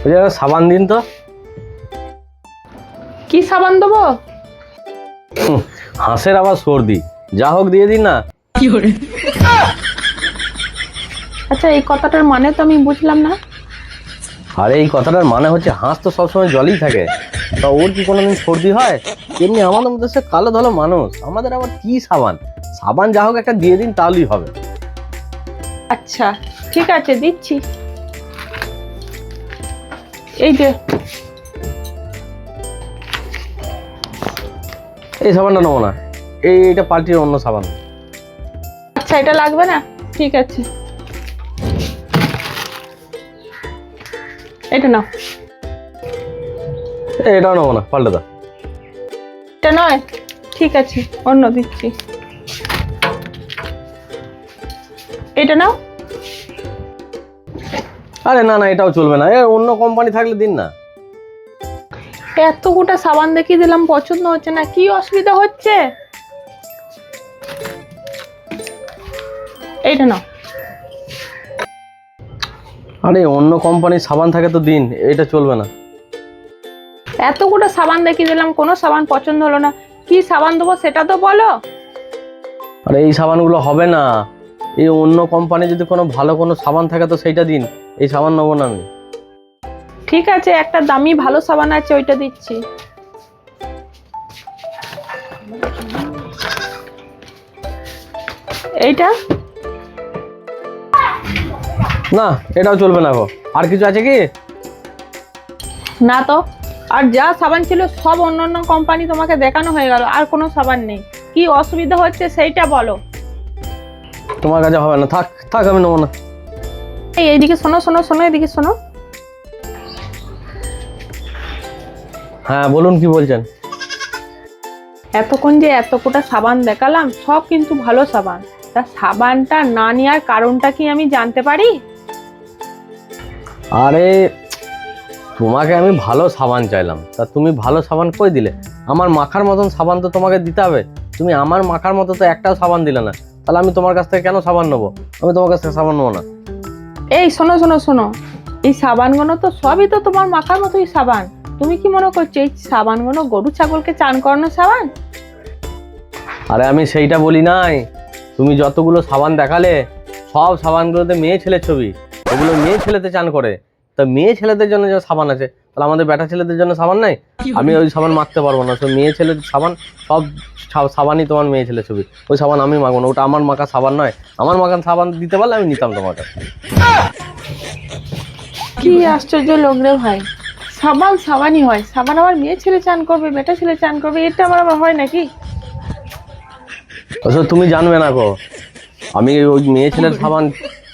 ওই যে একটা সাবান দিন তো। কি সাবান দেবো? হাঁসের আবার সর্দি, যা হোক দিয়ে দিন না। আচ্ছা, এই কথাটার মানে তো আমি বুঝলাম না। আরে এই কথাটার মানে হচ্ছে হাঁস তো সবসময় জলেই থাকে, তা ওর কি কোনোদিন সর্দি হয়? এমনি আমাদের মধ্যে সে কালো ধলো মানুষ, আমাদের আবার কি সাবান? সাবান যা হোক একটা দিয়ে দিন, তাহলেই হবে। আচ্ছা ঠিক আছে, দিচ্ছি। এই যে এই সাবানটা নেবো না, এইটা পাল্টিয়ে অন্য সাবান। আচ্ছা, এটা লাগবে না, ঠিক আছে। এটা নাও। এটাও নেবো না, পাল্টে দাও। এটা নয়, ঠিক আছে, অন্য দিচ্ছি। এটা নাও। আরে না না, এটাও চলবে না, অন্য কোম্পানি থাকলে দিন না। এত গোটা সাবান দেখিয়ে দিলাম, পছন্দ হচ্ছে না, কি অসুবিধা হচ্ছে? এইটা নাও। আরে অন্য কোম্পানির সাবান থাকে তো দিন, এটা চলবে না। এত গোটা সাবান দেখিয়ে দিলাম, কোনো সাবান পছন্দ হলো না, কি সাবান দেবো সেটা তো বলো। আরে এই সাবানগুলো হবে না, এই অন্য কোম্পানি যদি কোনো ভালো কোনো সাবান থাকে তো সেইটা দিন, এই সাবান নেবো না আমি। ঠিক আছে, একটা দামি ভালো সাবান আছে, ওইটা দিচ্ছি। এইটা না, এটাও চলবে না গো। আর কিছু আছে কি? না তো, আর যা সাবান ছিল সব অন্য অন্য কোম্পানি তোমাকে দেখানো হয়ে গেল, আর কোনো সাবান নেই, কি অসুবিধা হচ্ছে সেইটা বলো। তোমার কাছে হবে না, থাক থাক, আমি নেবো না। এইদিকে শোনো শোনো শোনো, এদিকে শোনো। হ্যাঁ বলুন, কি বলছেন? এতক্ষণ যে এত কোটা সাবান দেখালাম, সব কিন্তু ভালো সাবান, তা সাবানটা না নেওয়ার কারণটা কি আমি জানতে পারি? আরে তোমাকে আমি ভালো সাবান চাইলাম, তা তুমি ভালো সাবান কই দিলে? আমার মাখার মতন সাবান তো তোমাকে দিতে হবে, তুমি আমার মাখার মতো তো একটাও সাবান দিলে না, তাহলে আমি তোমার কাছ থেকে কেন সাবান নেবো? আমি তোমার কাছ থেকে সাবান নেবো না। এই শোনো শোনো শোনো, এই সাবানগুলো তো সবই তো তোমার মাখার মতোই সাবান, তুমি কি মনে করছো এই সাবানগুলো গরু ছাগলকে চান করানো সাবান? আরে আমি সেইটা বলি নাই, তুমি যতগুলো সাবান দেখালে সব সাবানগুলোতে মেয়ে ছেলের ছবি, ওগুলো মেয়ে ছেলেতে চান করে, তা মেয়ে ছেলেদের জন্য যে সাবান আছে, তাহলে আমাদের বেটা ছেলেদের জন্য সাবান নাই? আমি ওই সাবান মাখতে পারবো না, তো মেয়ে ছেলের সাবান, সব সাবানই তোমার মেয়ে ছেলের ছবি, ওই সাবান আমি মাখবো না, ওটা আমার মাখা সাবান নয়। আমার মাখা সাবান দিতে পারলে আমি নিতাম তোমার কাছে। কি আশ্চর্য লোক রে ভাই, সাবান সাবানই হয়, সাবান আবার মেয়ে ছেলে চান করবে, বেটা ছেলে চান করবে, এটা আমার আবার হয় নাকি? তুমি জানবে না গো, আমি ওই মেয়ে ছেলের সাবান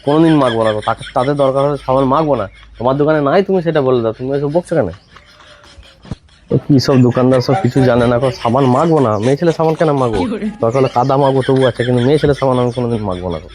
কোনোদিন মাখবো না গো, তাদের দরকার হলে সাবান মাখবো না। তোমার দোকানে নাই, তুমি সেটা বলে দাও, তুমি এসব বকছো কেন? কি সব দোকানদার সব কিছু জানে না গো, সাবান মাখবো না, মেয়ে ছেলে সাবান কেন মাখবো? দরকার হলে কাদা মাখবো তবু আছে, কিন্তু মেয়ে ছেলে সাবান আমি কোনোদিন মাখবো না গো।